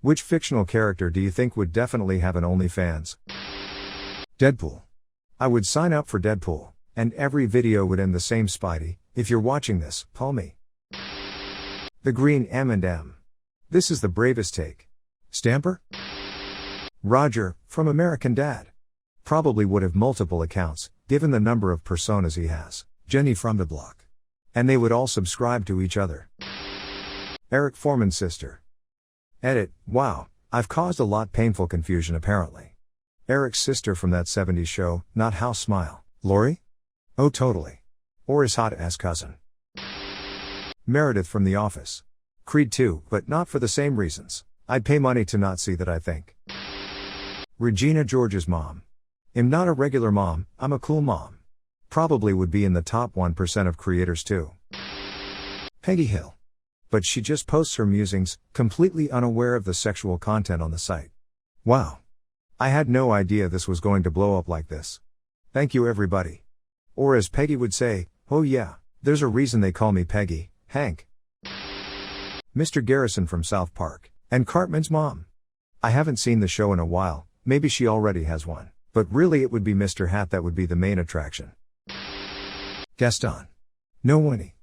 Which fictional character do you think would definitely have an OnlyFans? Deadpool. I would sign up for Deadpool, and every video would end the same. Spidey, if you're watching this, call me. The Green M&M. This is the bravest take. Stamper? Roger, from American Dad. Probably would have multiple accounts, given the number of personas he has. Jenny from the block. And they would all subscribe to each other. Eric Foreman's sister. Edit, wow, I've caused a lot painful confusion apparently. Eric's sister from that 70s show, not House Smile. Lori? Oh totally. Or his hot-ass cousin. Meredith from The Office. Creed 2, but not for the same reasons. I'd pay money to not see that I think. Regina George's mom. I'm not a regular mom, I'm a cool mom. Probably would be in the top 1% of creators too. Peggy Hill. But she just posts her musings, completely unaware of the sexual content on the site. Wow. I had no idea this was going to blow up like this. Thank you everybody. Or as Peggy would say, oh yeah, there's a reason they call me Peggy, Hank. Mr. Garrison from South Park. And Cartman's mom. I haven't seen the show in a while, maybe she already has one. But really it would be Mr. Hat that would be the main attraction. Gaston. No Winnie.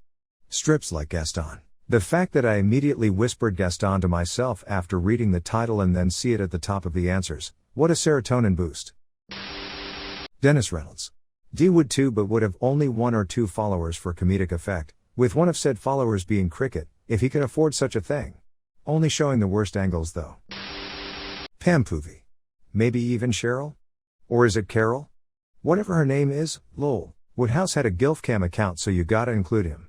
Strips like Gaston. The fact that I immediately whispered Gaston to myself after reading the title and then see it at the top of the answers, what a serotonin boost. Dennis Reynolds. D would too, but would have only 1 or 2 followers for comedic effect, with one of said followers being Cricket, if he could afford such a thing. Only showing the worst angles though. Pam Poovey. Maybe even Cheryl? Or is it Carol? Whatever her name is, lol. Woodhouse had a GILFCam account, so you gotta include him.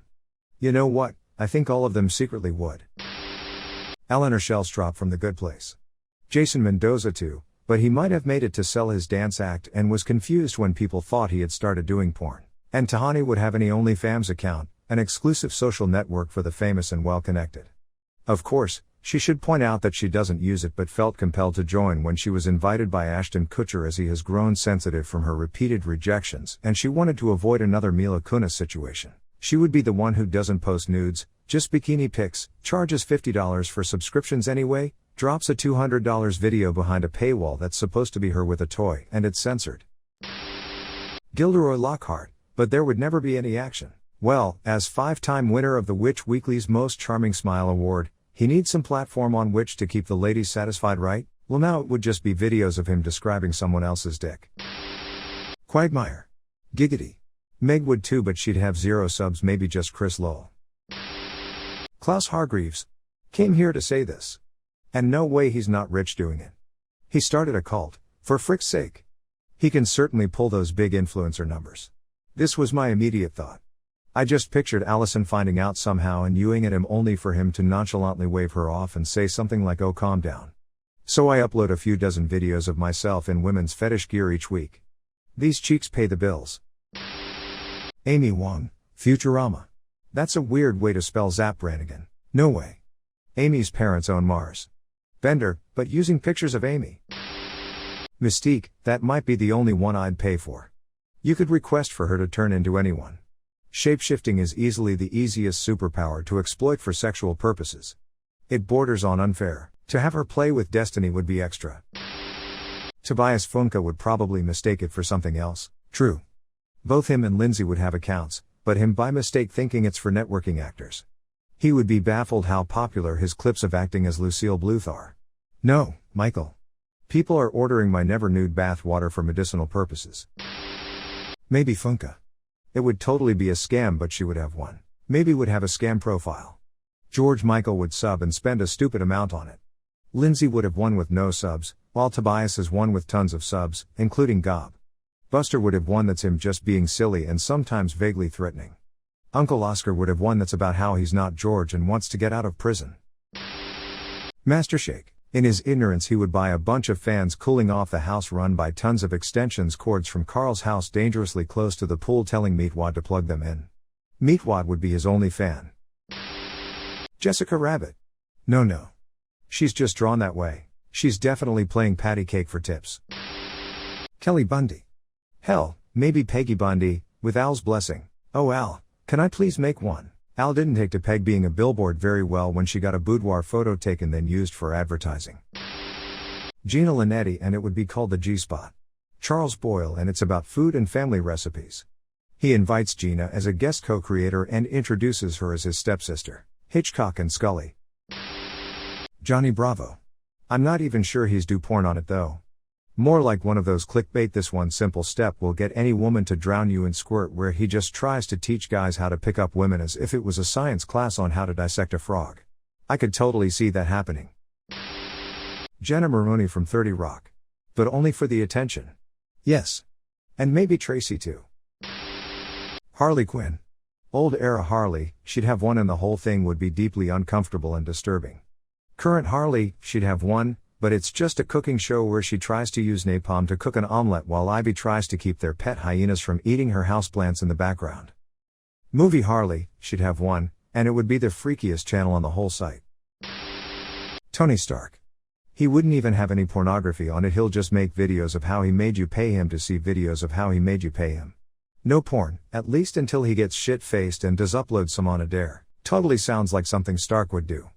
You know what, I think all of them secretly would. Eleanor Shellstrop from The Good Place. Jason Mendoza too, but he might have made it to sell his dance act and was confused when people thought he had started doing porn. And Tahani would have any OnlyFans account, an exclusive social network for the famous and well-connected. Of course, she should point out that she doesn't use it but felt compelled to join when she was invited by Ashton Kutcher, as he has grown sensitive from her repeated rejections and she wanted to avoid another Mila Kunis situation. She would be the one who doesn't post nudes, just bikini pics, charges $50 for subscriptions anyway, drops a $200 video behind a paywall that's supposed to be her with a toy and it's censored. Gilderoy Lockhart, but there would never be any action. Well, as 5-time winner of the Witch Weekly's Most Charming Smile Award, he needs some platform on which to keep the ladies satisfied, right? Well, now it would just be videos of him describing someone else's dick. Quagmire. Giggity. Meg would too, but she'd have 0 subs, maybe just Chris lol. Klaus Hargreaves. Came here to say this. And no way he's not rich doing it. He started a cult, for frick's sake. He can certainly pull those big influencer numbers. This was my immediate thought. I just pictured Allison finding out somehow and yewing at him only for him to nonchalantly wave her off and say something like, oh calm down. So I upload a few dozen videos of myself in women's fetish gear each week. These cheeks pay the bills. Amy Wong, Futurama. That's a weird way to spell Zap Brannigan. No way. Amy's parents own Mars. Bender, but using pictures of Amy. Mystique, that might be the only one I'd pay for. You could request for her to turn into anyone. Shapeshifting is easily the easiest superpower to exploit for sexual purposes. It borders on unfair. To have her play with destiny would be extra. Tobias Funke would probably mistake it for something else. True. Both him and Lindsay would have accounts, but him by mistake thinking it's for networking actors. He would be baffled how popular his clips of acting as Lucille Bluth are. No, Michael. People are ordering my never nude bath water for medicinal purposes. Maybe Funke. It would totally be a scam, but she would have one. Maybe would have a scam profile. George Michael would sub and spend a stupid amount on it. Lindsay would have one with no subs, while Tobias is one with tons of subs, including Gob. Buster would have one that's him just being silly and sometimes vaguely threatening. Uncle Oscar would have one that's about how he's not George and wants to get out of prison. Master Shake. In his ignorance he would buy a bunch of fans cooling off the house run by tons of extensions cords from Carl's house dangerously close to the pool, telling Meatwad to plug them in. Meatwad would be his only fan. Jessica Rabbit. No. She's just drawn that way. She's definitely playing patty cake for tips. Kelly Bundy. Hell, maybe Peggy Bundy, with Al's blessing. Oh Al, can I please make one? Al didn't take to Peg being a billboard very well when she got a boudoir photo taken then used for advertising. Gina Linetti and it would be called the G-Spot. Charles Boyle and it's about food and family recipes. He invites Gina as a guest co-creator and introduces her as his stepsister, Hitchcock and Scully. Johnny Bravo. I'm not even sure he's do porn on it though. More like one of those clickbait this one simple step will get any woman to drown you in squirt where he just tries to teach guys how to pick up women as if it was a science class on how to dissect a frog. I could totally see that happening. Jenna Maroney from 30 Rock. But only for the attention. Yes. And maybe Tracy too. Harley Quinn. Old era Harley, she'd have one and the whole thing would be deeply uncomfortable and disturbing. Current Harley, she'd have one, but it's just a cooking show where she tries to use napalm to cook an omelet while Ivy tries to keep their pet hyenas from eating her houseplants in the background. Movie Harley, she'd have one, and it would be the freakiest channel on the whole site. Tony Stark. He wouldn't even have any pornography on it, he'll just make videos of how he made you pay him to see videos of how he made you pay him. No porn, at least until he gets shit-faced and does upload some on a dare. Totally sounds like something Stark would do.